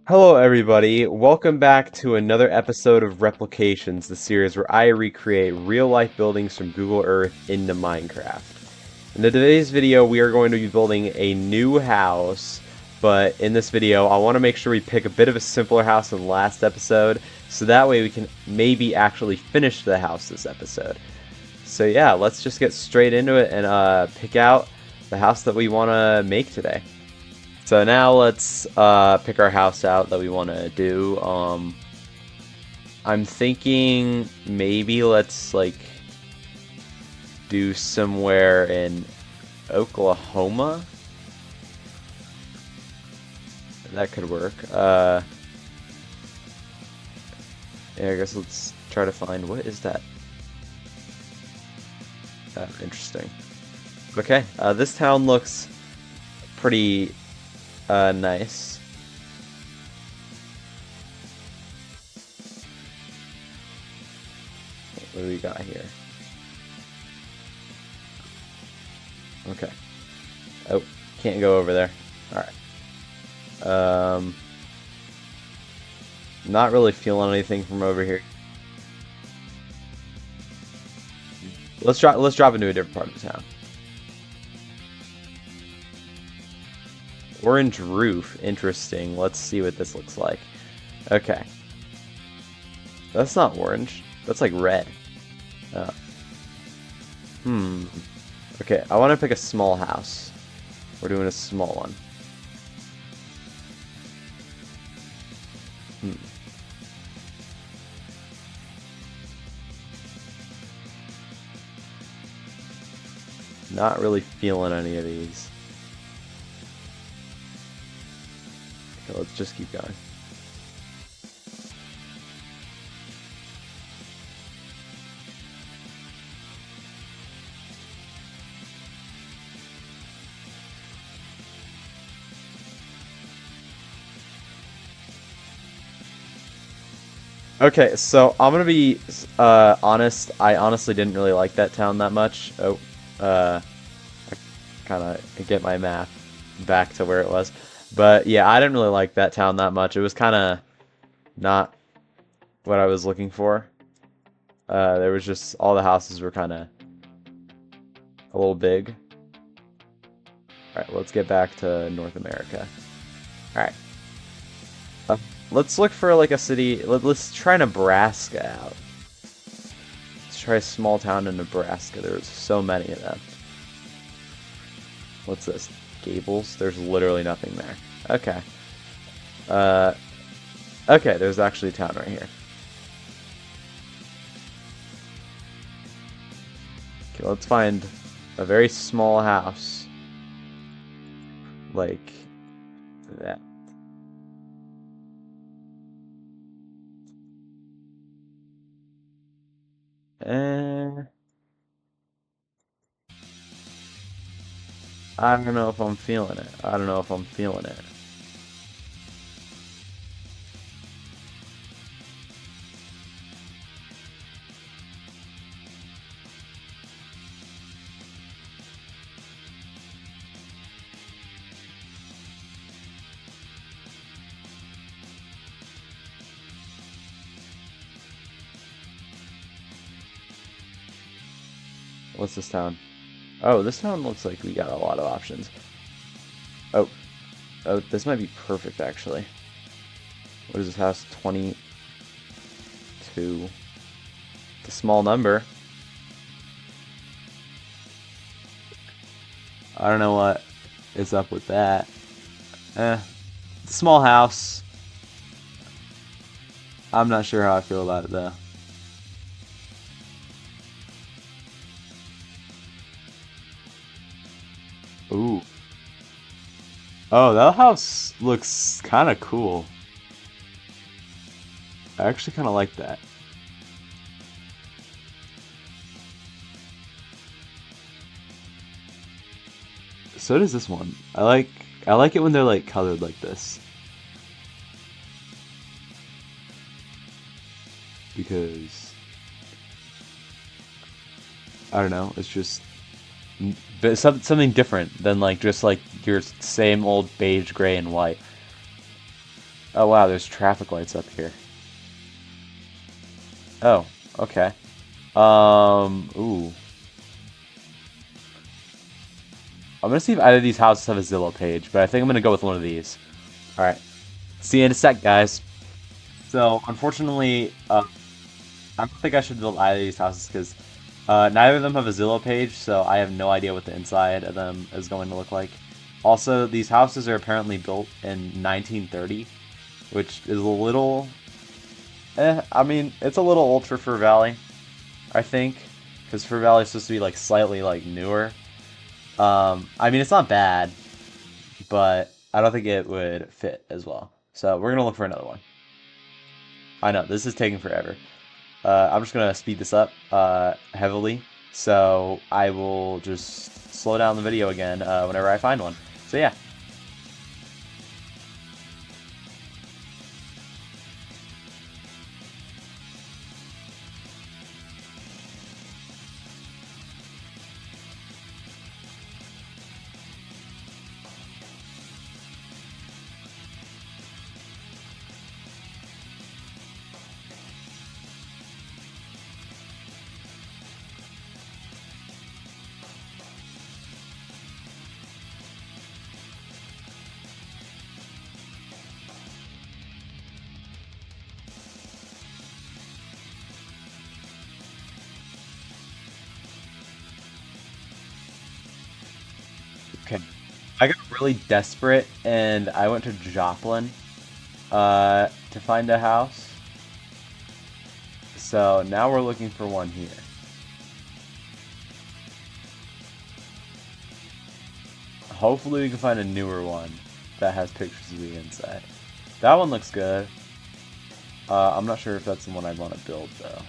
Hello, everybody. Welcome back to another episode of Replications, the series where I recreate real-life buildings from Google Earth into Minecraft. In today's video, we are going to be building a new house, but in this video, I want to make sure we pick a bit of a simpler house than the last episode, so that way we can maybe actually finish the house this episode. So yeah, let's just get straight into it and pick out the house that we want to make today. So now let's pick our house out that we want to do. I'm thinking maybe let's do somewhere in Oklahoma. That could work. Yeah, I guess let's try to find, what is that? Interesting. Okay, this town looks pretty nice. What do we got here? Okay. Oh, can't go over there. Alright. Not really feeling anything from over here. Let's drop into a different part of the town. Orange roof. Interesting. Let's see what this looks like. Okay. That's not orange. That's like red. Okay, I want to pick a small house. We're doing a small one. Not really feeling any of these. Okay, let's just keep going. Okay, so I'm gonna be honest. I honestly didn't really like that town that much. Oh, I kind of get my math back to where it was. But yeah, I didn't really like that town that much. It was kind of not what I was looking for. There was just, all the houses were kind of a little big. Alright, let's get back to North America. Alright. Let's look for like a city. Let's try Nebraska out. Let's try a small town in Nebraska. There's so many of them. What's this? Gables? There's literally nothing there. Okay. Okay, there's actually a town right here. Okay, let's find a very small house. Like that. I don't know if I'm feeling it. I don't know if I'm feeling it. What's this town? Oh, this town looks like we got a lot of options. Oh. Oh, this might be perfect, actually. What is this house? 22. It's a small number. I don't know what is up with that. Small house. I'm not sure how I feel about it, though. Ooh. Oh, that house looks kind of cool. I actually kind of like that. So does this one. I like it when they're like colored like this. Because I don't know, it's just but something different than like just like your same old beige, gray, and white. Oh wow, there's traffic lights up here. Oh, okay. Ooh. I'm gonna see if either of these houses have a Zillow page, but I think I'm gonna go with one of these. Alright. See you in a sec, guys. So, unfortunately, I don't think I should build either of these houses because neither of them have a Zillow page, so I have no idea what the inside of them is going to look like. Also, these houses are apparently built in 1930, which is a little... I mean, it's a little old for Fur Valley, I think, because Fur Valley is supposed to be, like, slightly, like, newer. I mean, it's not bad, but I don't think it would fit as well. So, we're going to look for another one. I know, this is taking forever. I'm just going to speed this up heavily, so I will just slow down the video again whenever I find one. So, yeah. Okay. I got really desperate and I went to Joplin to find a house. So now we're looking for one here. Hopefully we can find a newer one that has pictures of the inside. That one looks good. I'm not sure if that's the one I'd want to build though.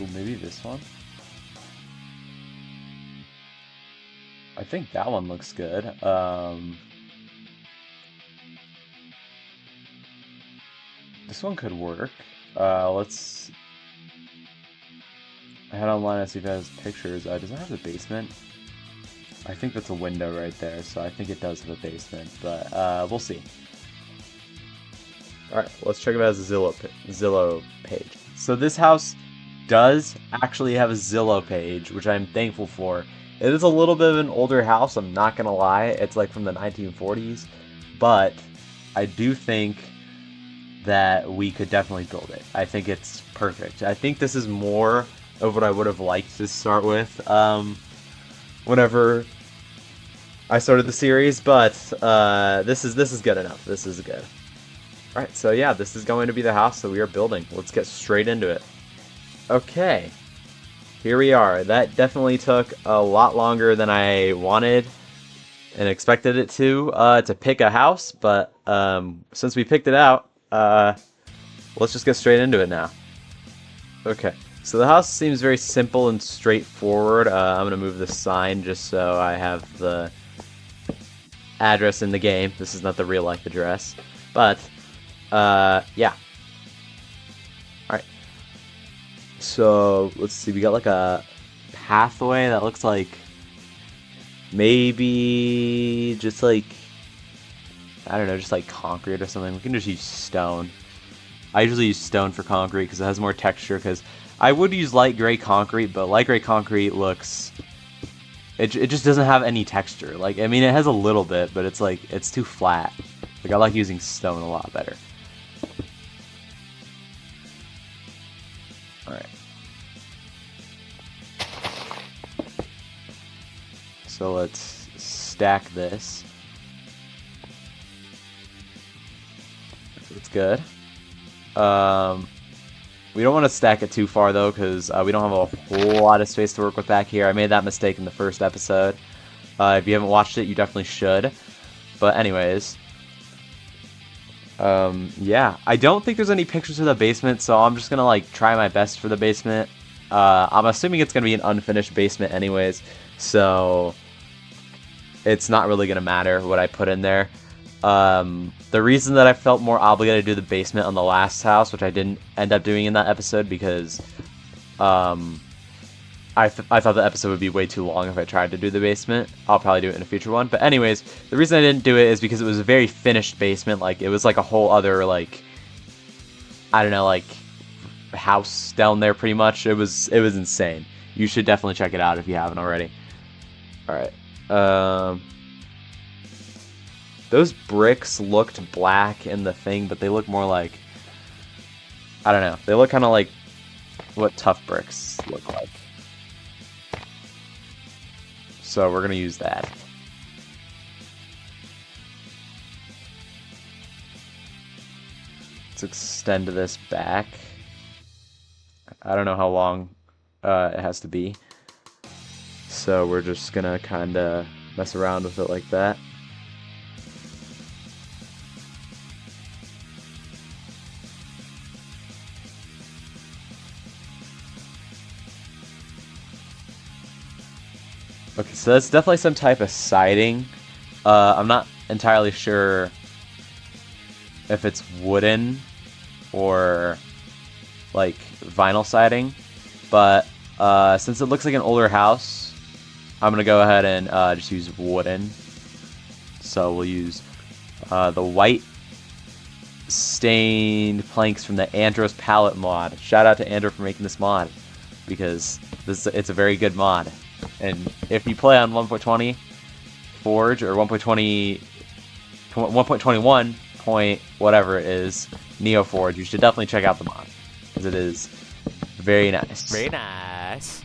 Ooh, maybe this one? I think that one looks good. This one could work. Let's head online and see if it has pictures. Does it have a basement? I think that's a window right there, so I think it does have a basement, but we'll see. Alright, let's check if it has a Zillow page. So this house does actually have a Zillow page, which I'm thankful for. It is a little bit of an older house, I'm not gonna lie. It's like from the 1940s, but I do think that we could definitely build it. I think it's perfect. I think this is more of what I would have liked to start with whenever I started the series, but this is good enough. This is good. Alright, so yeah, this is going to be the house that we are building. Let's get straight into it. Okay. Here we are. That definitely took a lot longer than I wanted and expected it to pick a house, but since we picked it out, let's just get straight into it now. Okay, so the house seems very simple and straightforward. I'm going to move the sign just so I have the address in the game. This is not the real-life address, but yeah. So, let's see, we got like a pathway that looks like maybe just like, I don't know, just like concrete or something. We can just use stone. I usually use stone for concrete because it has more texture, because I would use light gray concrete, but light gray concrete looks, it just doesn't have any texture. Like, I mean, it has a little bit, but it's like, it's too flat. Like, I like using stone a lot better. Alright. So let's stack this. It's good. We don't want to stack it too far though, because we don't have a whole lot of space to work with back here. I made that mistake in the first episode. If you haven't watched it, you definitely should. But anyways. Yeah, I don't think there's any pictures of the basement, so I'm just gonna like try my best for the basement. I'm assuming it's gonna be an unfinished basement anyways, so it's not really gonna matter what I put in there. The reason that I felt more obligated to do the basement on the last house, which I didn't end up doing in that episode because I thought the episode would be way too long if I tried to do the basement. I'll probably do it in a future one. But anyways, the reason I didn't do it is because it was a very finished basement. Like, it was like a whole other, like, I don't know, like, house down there pretty much. It was insane. You should definitely check it out if you haven't already. Alright. Those bricks looked black in the thing, but they look more like, I don't know. They look kind of like what tough bricks look like. So we're going to use that. Let's extend this back. I don't know how long it has to be. So we're just going to kind of mess around with it like that. Okay, so that's definitely some type of siding. I'm not entirely sure if it's wooden or like vinyl siding, but since it looks like an older house, I'm gonna go ahead and just use wooden. So we'll use the white stained planks from the Andro's palette mod. Shout out to Andro for making this mod, because it's a very good mod. And if you play on 1.20 Forge or 1.21 point whatever it is, Neo Forge, you should definitely check out the mod, because it is very nice. Very nice.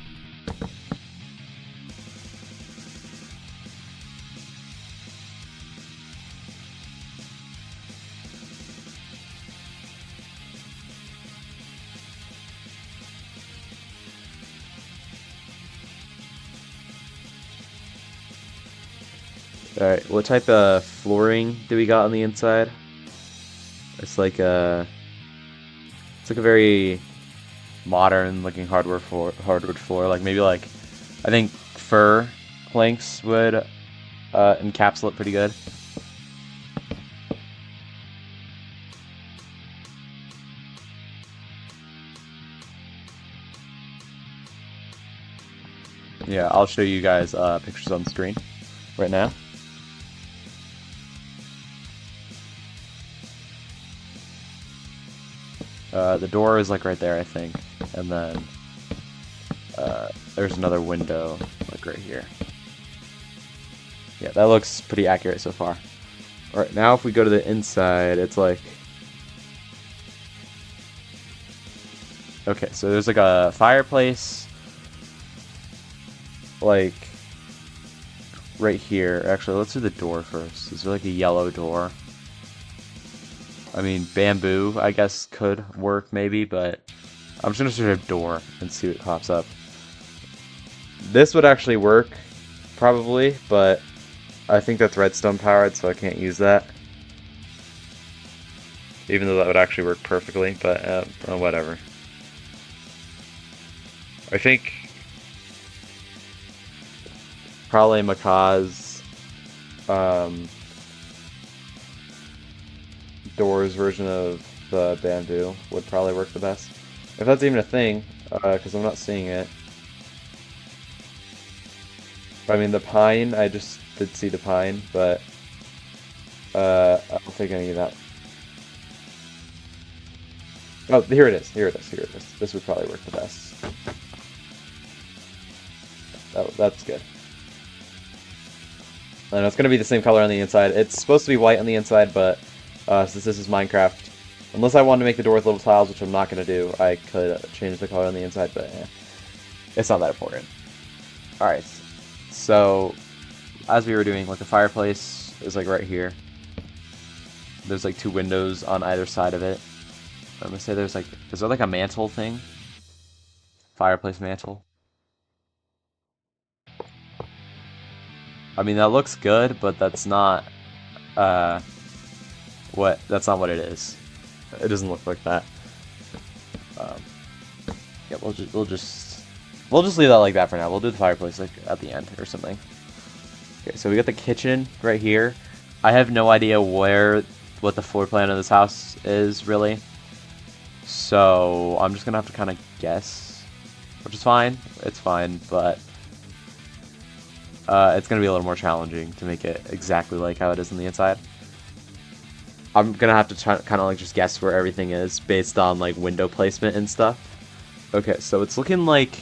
Alright, what type of flooring do we got on the inside? It's like a very modern looking hardwood floor. Like maybe like, I think fir planks would encapsulate pretty good. Yeah, I'll show you guys pictures on the screen right now. The door is like right there, I think, and then there's another window like right here. Yeah, that looks pretty accurate so far. Alright, now if we go to the inside, it's like... Okay, so there's like a fireplace, like, right here. Actually, let's do the door first. Is there like a yellow door? I mean, bamboo, I guess, could work maybe, but I'm just going to search a door and see what pops up. This would actually work, probably, but I think that's redstone powered, so I can't use that. Even though that would actually work perfectly, but whatever. I think probably Macaw's doors version of the bamboo would probably work the best. If that's even a thing, because I'm not seeing it. I mean, the pine, I just did see the pine, but I don't think any of that. Oh, here it is, here it is, here it is. This would probably work the best. That's good. And it's going to be the same color on the inside. It's supposed to be white on the inside, but since this is Minecraft, unless I wanted to make the door with little tiles, which I'm not going to do, I could change the color on the inside, but it's not that important. Alright, so as we were doing, like the fireplace is like right here. There's like 2 windows on either side of it. I'm going to say there's like, is there like a mantle thing? Fireplace mantle? I mean, that looks good, but that's not, that's not what it is. It doesn't look like that. Yeah, we'll just leave that like that for now. We'll do the fireplace like at the end or something. Okay, so we got the kitchen right here. I have no idea what the floor plan of this house is really. So I'm just gonna have to kind of guess. which is fine. It's fine, but it's going to be a little more challenging to make it exactly like how it is on the inside. I'm going to have to kind of like just guess where everything is based on like window placement and stuff. Okay, so it's looking like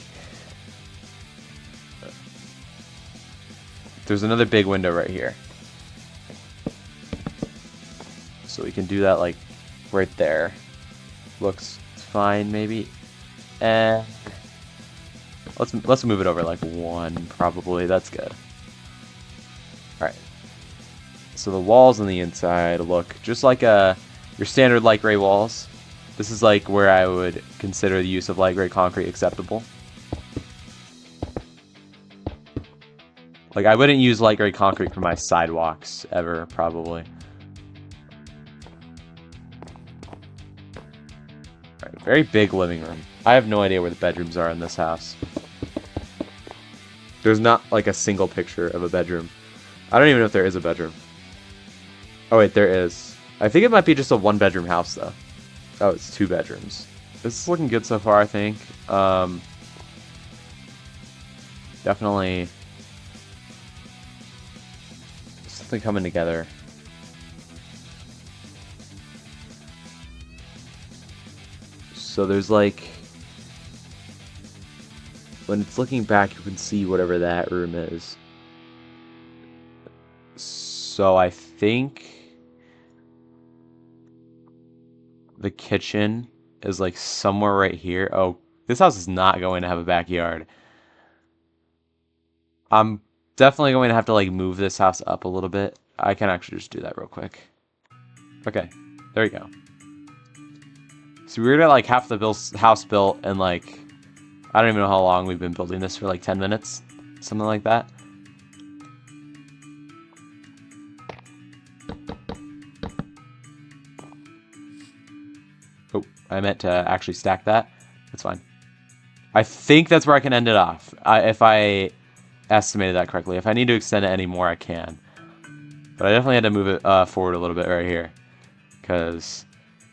there's another big window right here. So we can do that like right there. Looks fine, maybe. And let's move it over like 1 probably. That's good. All right. So the walls on the inside look just like your standard light gray walls. This is like where I would consider the use of light gray concrete acceptable. Like I wouldn't use light gray concrete for my sidewalks ever, probably. All right, very big living room. I have no idea where the bedrooms are in this house. There's not like a single picture of a bedroom. I don't even know if there is a bedroom. Oh wait, there is. I think it might be just a 1-bedroom house though. Oh, it's 2 bedrooms. This is looking good so far, I think. Definitely something coming together. So there's like, when it's looking back, you can see whatever that room is. So I think the kitchen is like somewhere right here. Oh, this house is not going to have a backyard. I'm definitely going to have to like move this house up a little bit. I can actually just do that real quick. Okay, there you go. So we're at like half the house built and like, I don't even know how long we've been building this, for like 10 minutes, something like that. Oh, I meant to actually stack that. That's fine. I think that's where I can end it off, if I estimated that correctly. If I need to extend it any more, I can. But I definitely had to move it forward a little bit right here, because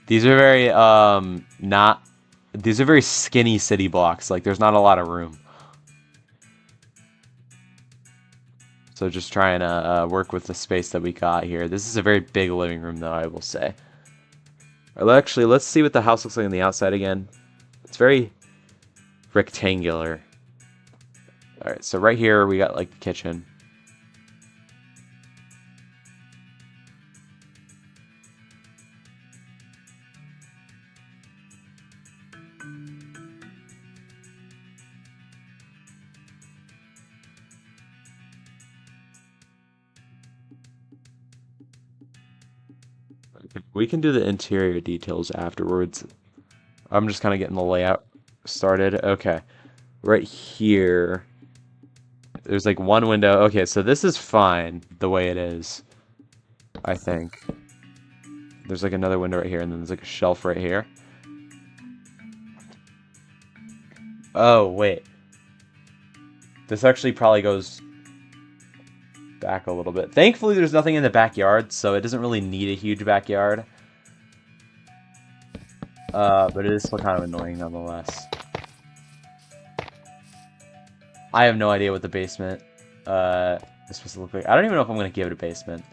these are very these are very skinny city blocks. Like there's not a lot of room. So just trying to work with the space that we got here. This is a very big living room, though, I will say. Actually, let's see what the house looks like on the outside again. It's very rectangular. Alright, so right here we got like the kitchen. We can do the interior details afterwards. I'm just kind of getting the layout started. Okay, right here, there's like 1 window. Okay, so this is fine the way it is, I think. There's like another window right here, and then there's like a shelf right here. Oh, wait. This actually probably goes back a little bit. Thankfully, there's nothing in the backyard, so it doesn't really need a huge backyard. But it is still kind of annoying nonetheless. I have no idea what the basement is supposed to look like. I don't even know if I'm going to give it a basement,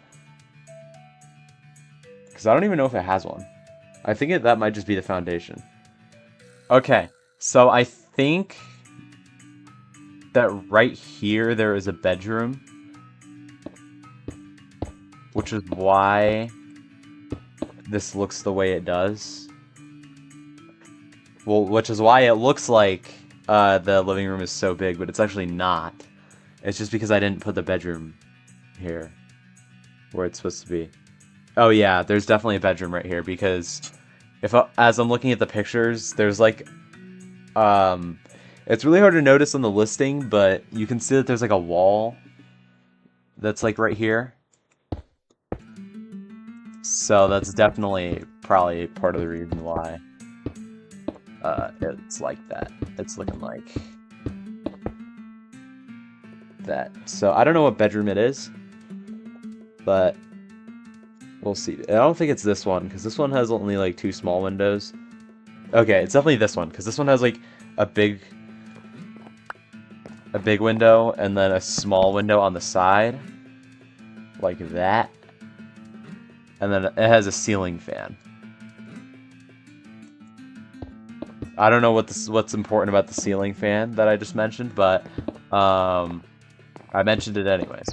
because I don't even know if it has one. I think that might just be the foundation. Okay, so I think that right here there is a bedroom, which is why this looks the way it does. Well, which is why it looks like the living room is so big, but it's actually not. It's just because I didn't put the bedroom here where it's supposed to be. Oh yeah, there's definitely a bedroom right here, because as I'm looking at the pictures, there's like it's really hard to notice on the listing, but you can see that there's like a wall that's like right here. So that's definitely probably part of the reason why it's like that. It's looking like that. So I don't know what bedroom it is, but we'll see. I don't think it's this one, because this one has only like 2 small windows. Okay, it's definitely this one, because this one has like a big a big window and then a small window on the side, like that. And then it has a ceiling fan. I don't know what's important about the ceiling fan that I just mentioned, but I mentioned it anyways.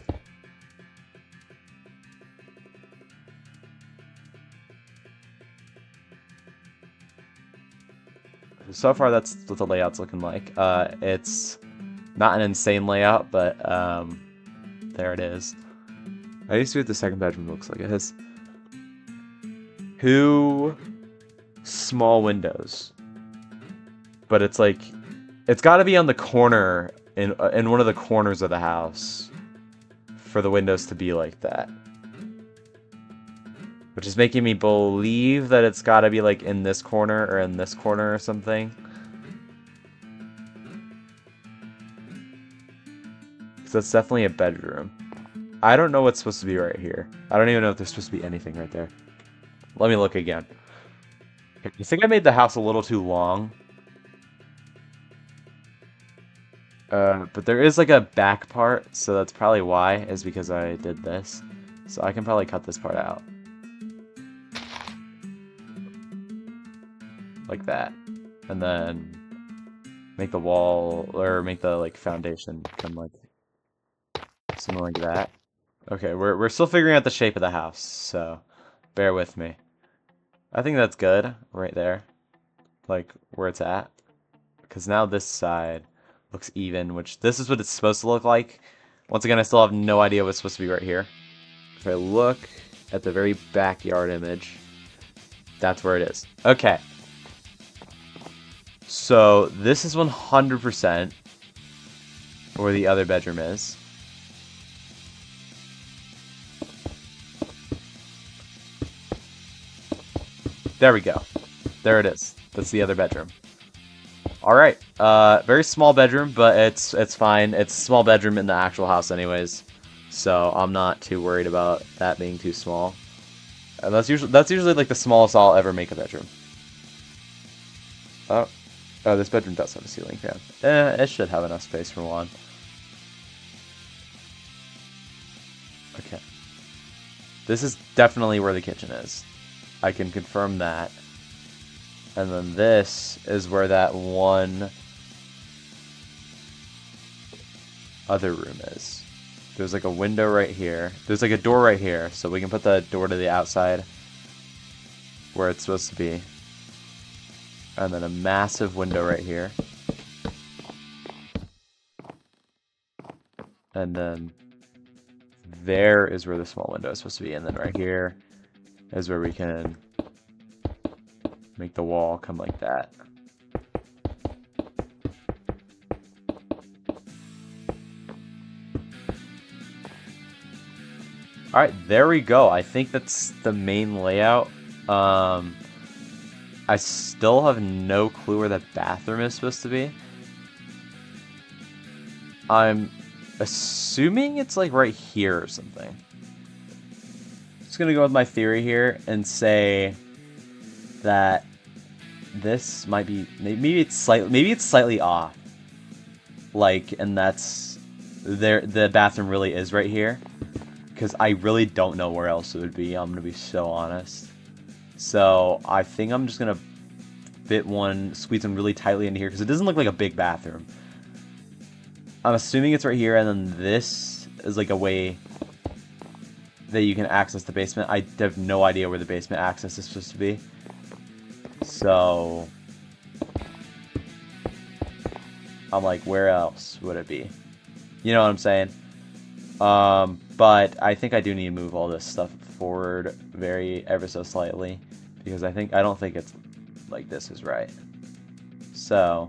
So far, that's what the layout's looking like. It's not an insane layout, but there it is. I used to see what the second bedroom looks like. It has 2 small windows, but it's like it's got to be on the corner in one of the corners of the house for the windows to be like that, which is making me believe that it's got to be like in this corner or in this corner or something. Because that's definitely a bedroom. I don't know what's supposed to be right here. I don't even know if there's supposed to be anything right there. Let me look again. You think I made the house a little too long? But there is like a back part, so that's probably why, is because I did this. So I can probably cut this part out. Like that. And then make the wall, or make the like foundation come like something like that. Okay, we're still figuring out the shape of the house, so bear with me. I think that's good right there, like where it's at, because now this side looks even, which this is what it's supposed to look like. Once again, I still have no idea what's supposed to be right here. If I look at the very backyard image, that's where it is. Okay. So this is 100% where the other bedroom is. There we go. There it is. That's the other bedroom. All right. Very small bedroom, but it's fine. It's a small bedroom in the actual house anyways, so I'm not too worried about that being too small. And that's usually like the smallest I'll ever make a bedroom. Oh, this bedroom does have a ceiling fan. It should have enough space for one. Okay. This is definitely where the kitchen is. I can confirm that. And then this is where that one other room is. There's like a window right here. There's like a door right here, so we can put the door to the outside where it's supposed to be. And then a massive window right here. And then there is where the small window is supposed to be. And then right here is where we can make the wall come like that. Alright, there we go. I think that's the main layout. I still have no clue where that bathroom is supposed to be. I'm assuming it's like right here or something. Just gonna go with my theory here and say that this might be maybe it's slightly off. Like, and that's the bathroom really is right here, because I really don't know where else it would be. I'm gonna be so honest. So I think I'm just gonna squeeze them really tightly into here, because it doesn't look like a big bathroom. I'm assuming it's right here, and then this is like a way that you can access the basement. I have no idea where the basement access is supposed to be. So I'm like, where else would it be? You know what I'm saying? But I think I do need to move all this stuff forward ever so slightly, because I don't think it's like this is right. So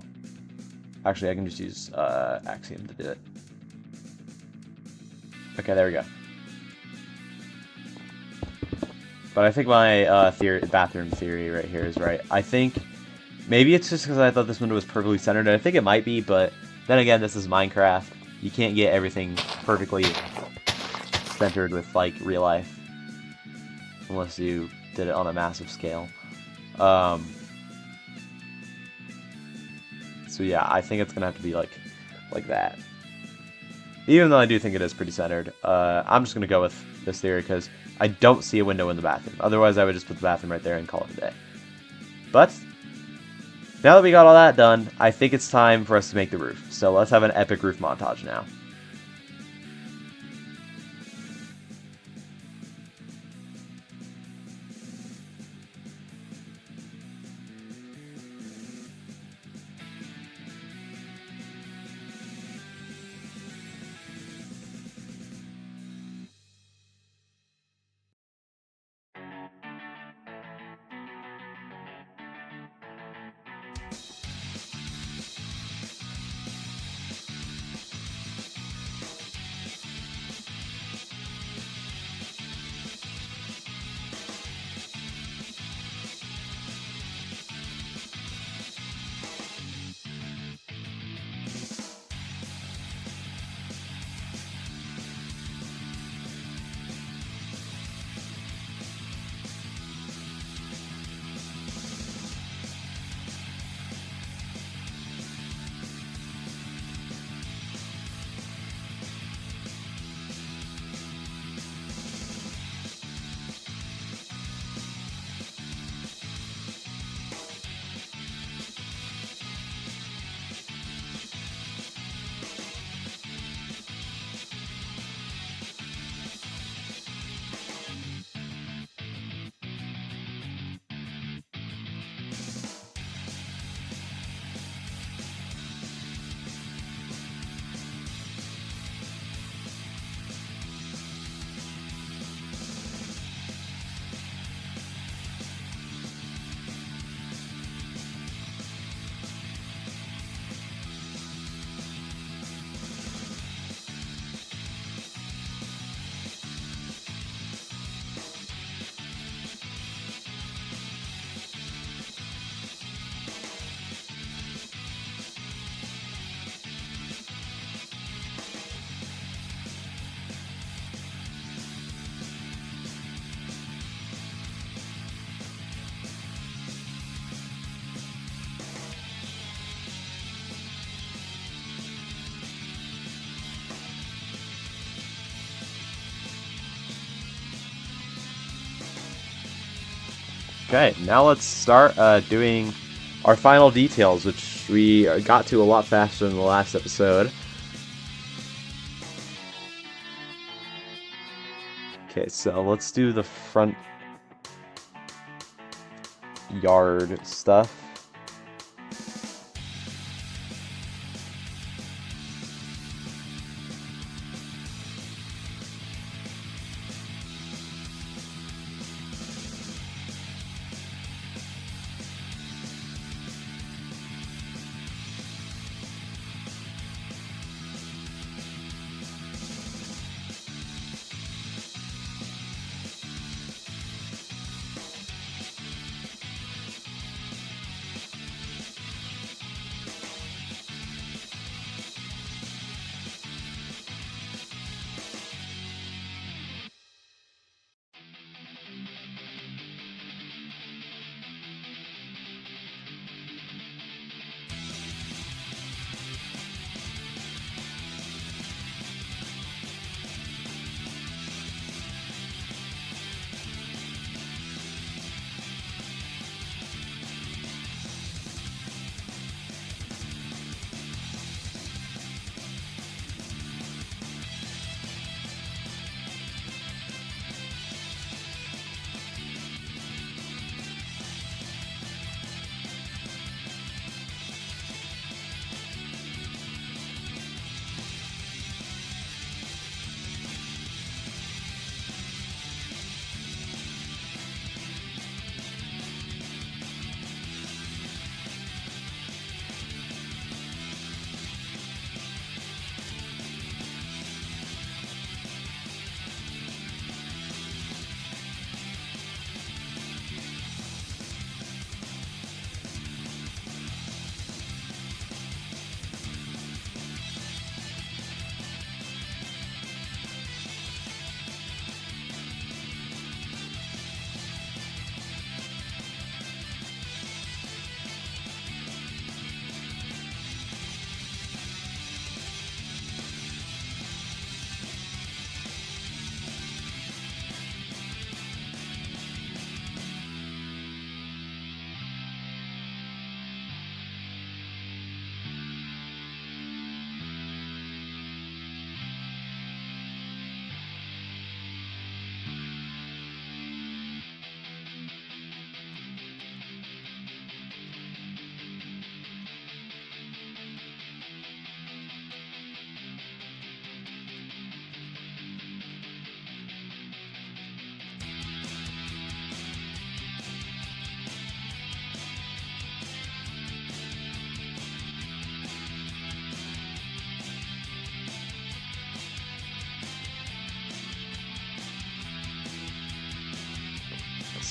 actually I can just use Axiom to do it. Okay, there we go. But I think my bathroom theory right here is right. I think maybe it's just because I thought this window was perfectly centered, and I think it might be, but then again, this is Minecraft. You can't get everything perfectly centered with, like, real life. Unless you did it on a massive scale. So yeah, I think it's gonna have to be like that. even though I do think it is pretty centered. I'm just going to go with this theory because I don't see a window in the bathroom. Otherwise, I would just put the bathroom right there and call it a day. But now that we got all that done, I think it's time for us to make the roof. So let's have an epic roof montage now. Okay, now let's start doing our final details, which we got to a lot faster than the last episode. Okay, so let's do the front yard stuff.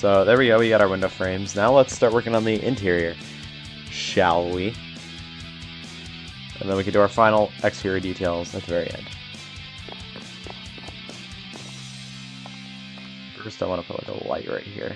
So there we go, we got our window frames. Now let's start working on the interior, shall we? And then we can do our final exterior details at the very end. First I want to put like a light right here.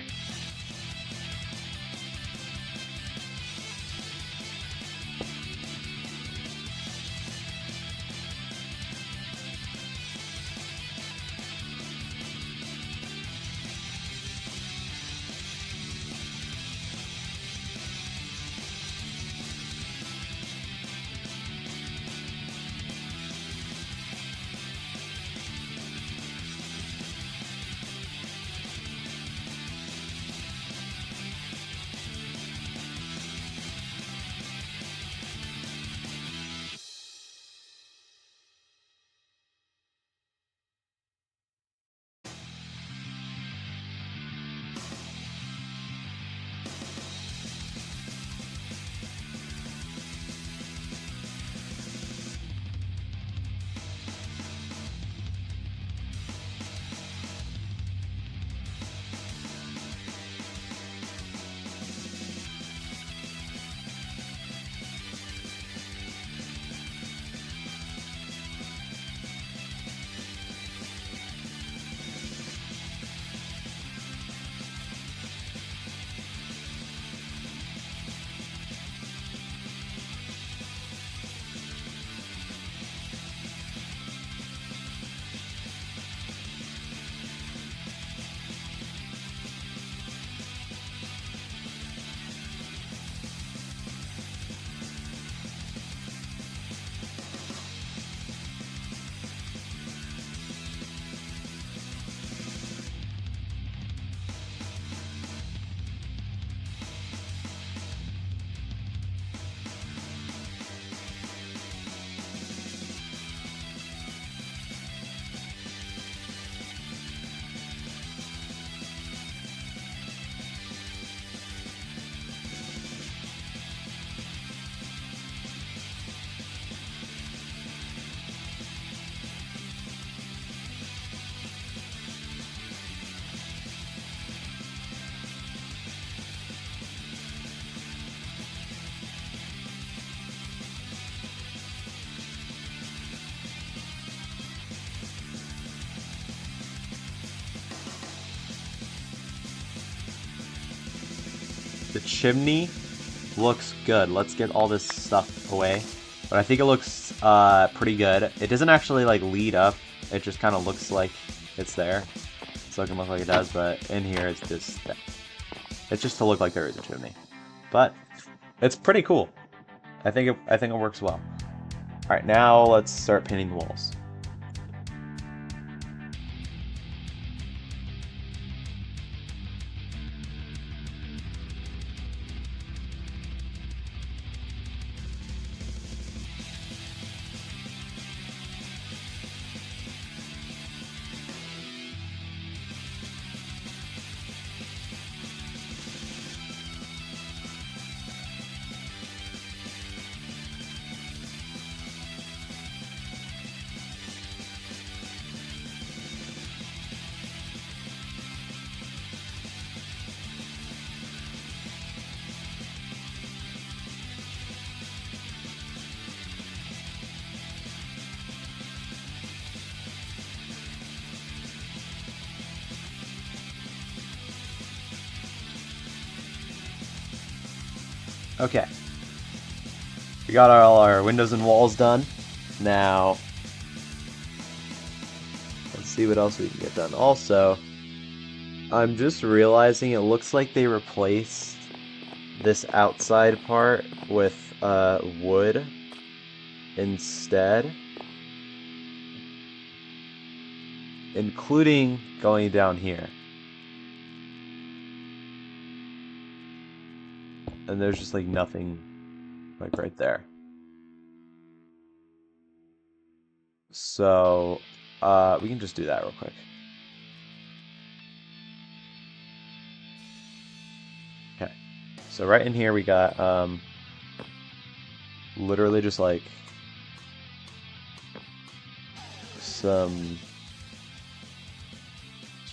The chimney looks good. Let's get all this stuff away. But I think it looks pretty good. It doesn't actually like lead up. It just kind of looks like it's there. So it can look like it does, but in here it's just to look like there is a chimney. But it's pretty cool. I think it works well. All right, now let's start painting the walls. Okay. We got all our windows and walls done. Now, let's see what else we can get done. Also, I'm just realizing it looks like they replaced this outside part with wood instead, including going down here. And there's just like nothing like right there. So we can just do that real quick. Okay, so right in here we got literally just like some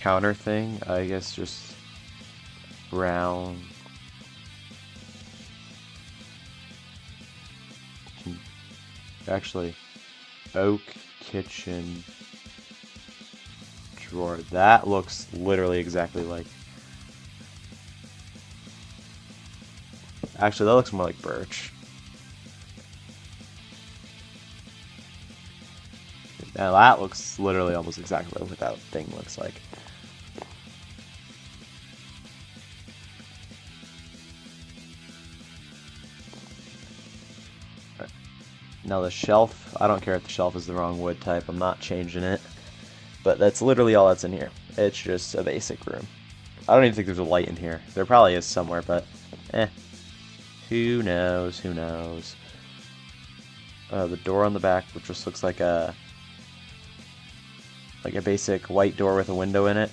counter thing, I guess, just brown. Actually, oak kitchen drawer. That looks literally exactly like. Actually, that looks more like birch. Now that looks literally almost exactly what that thing looks like. Right. Now the shelf, I don't care if the shelf is the wrong wood type, I'm not changing it. But that's literally all that's in here. It's just a basic room. I don't even think there's a light in here. There probably is somewhere, but who knows, who knows. The door on the back, which just looks like a basic white door with a window in it.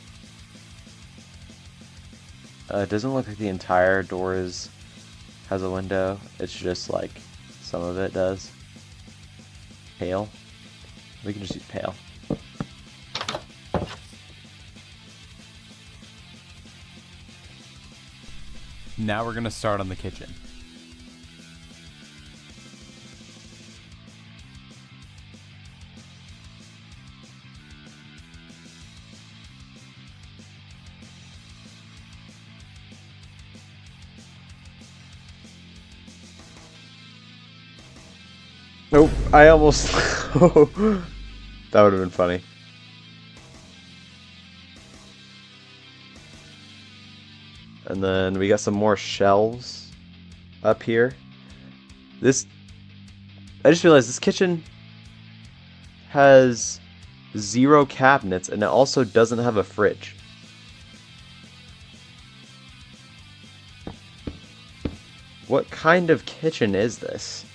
It doesn't look like the entire door has a window. It's just like some of it does. Pale. We can just use pale. Now we're going to start on the kitchen. Nope, I almost... That would have been funny. And then we got some more shelves up here. I just realized this kitchen has 0 cabinets, and it also doesn't have a fridge. What kind of kitchen is this?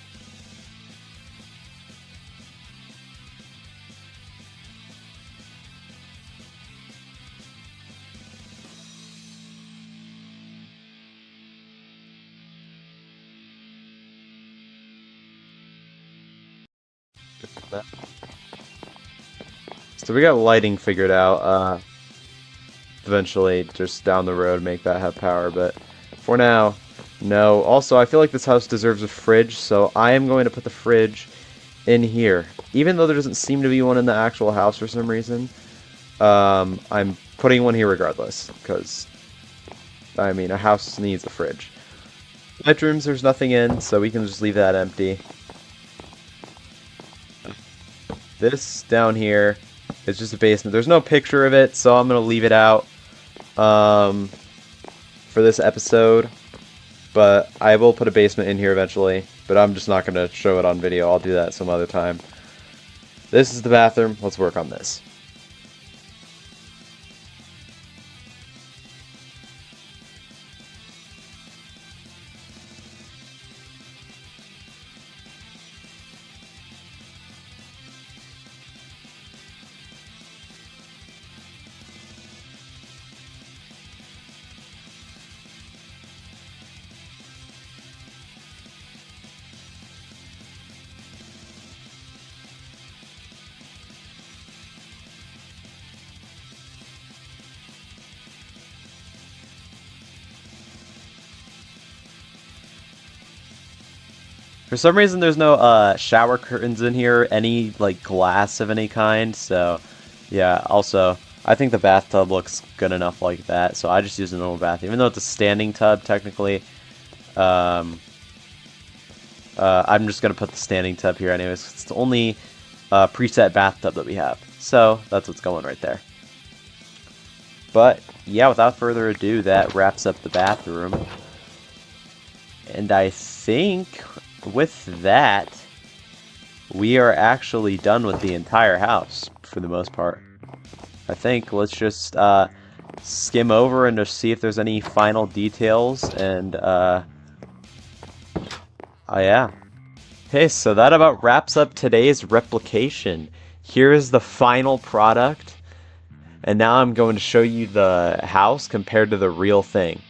So we got lighting figured out. Eventually, just down the road, make that have power. But for now, no. Also, I feel like this house deserves a fridge, so I am going to put the fridge in here. Even though there doesn't seem to be one in the actual house for some reason, I'm putting one here regardless. Because, I mean, a house needs a fridge. Bedrooms, there's nothing in, so we can just leave that empty. This down here is just a basement. There's no picture of it, so I'm going to leave it out for this episode. But I will put a basement in here eventually, but I'm just not going to show it on video. I'll do that some other time. This is the bathroom. Let's work on this. For some reason, there's no shower curtains in here, any like glass of any kind. So, yeah. Also, I think the bathtub looks good enough like that. So I just use a normal bath, even though it's a standing tub technically. I'm just gonna put the standing tub here anyways. It's the only preset bathtub that we have. So that's what's going right there. But yeah, without further ado, that wraps up the bathroom. And I think with that, we are actually done with the entire house for the most part. I think let's just skim over and just see if there's any final details. And yeah. Okay, so that about wraps up today's replication. Here is the final product. And now I'm going to show you the house compared to the real thing.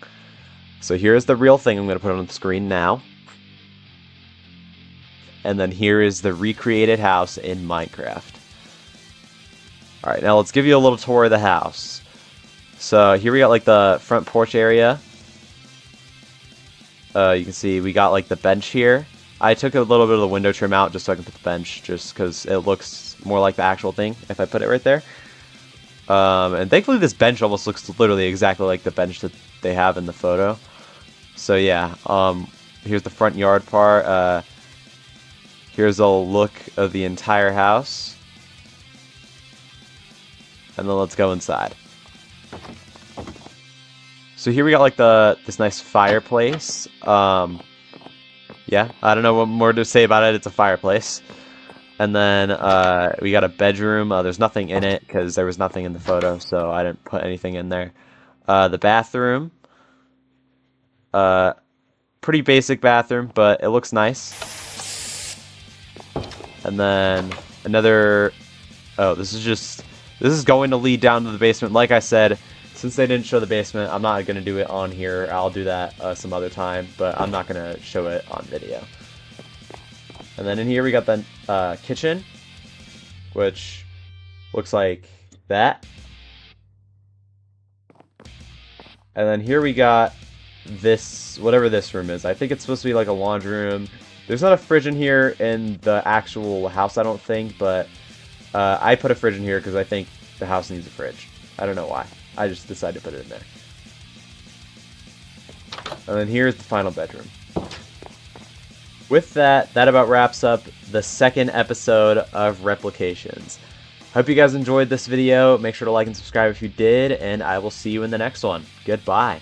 So here's the real thing. I'm going to put it on the screen now. And then here is the recreated house in Minecraft. Alright, now let's give you a little tour of the house. So here we got like the front porch area. You can see we got like the bench here. I took a little bit of the window trim out just so I can put the bench, just because it looks more like the actual thing if I put it right there. And thankfully this bench almost looks literally exactly like the bench that they have in the photo. So yeah, here's the front yard part. Here's a look of the entire house. And then let's go inside. So here we got like this nice fireplace. Yeah, I don't know what more to say about it. It's a fireplace. And then we got a bedroom. There's nothing in it because there was nothing in the photo, so I didn't put anything in there. The bathroom. Pretty basic bathroom, but it looks nice. And then another... Oh, this is going to lead down to the basement. Like I said, since they didn't show the basement, I'm not going to do it on here. I'll do that some other time, but I'm not going to show it on video. And then in here we got the kitchen, which looks like that. And then here we got this, whatever this room is. I think it's supposed to be like a laundry room. There's not a fridge in here in the actual house, I don't think, but I put a fridge in here because I think the house needs a fridge. I don't know why. I just decided to put it in there. And then here's the final bedroom. With that, that about wraps up the second episode of Replications. Hope you guys enjoyed this video. Make sure to like and subscribe if you did, and I will see you in the next one. Goodbye.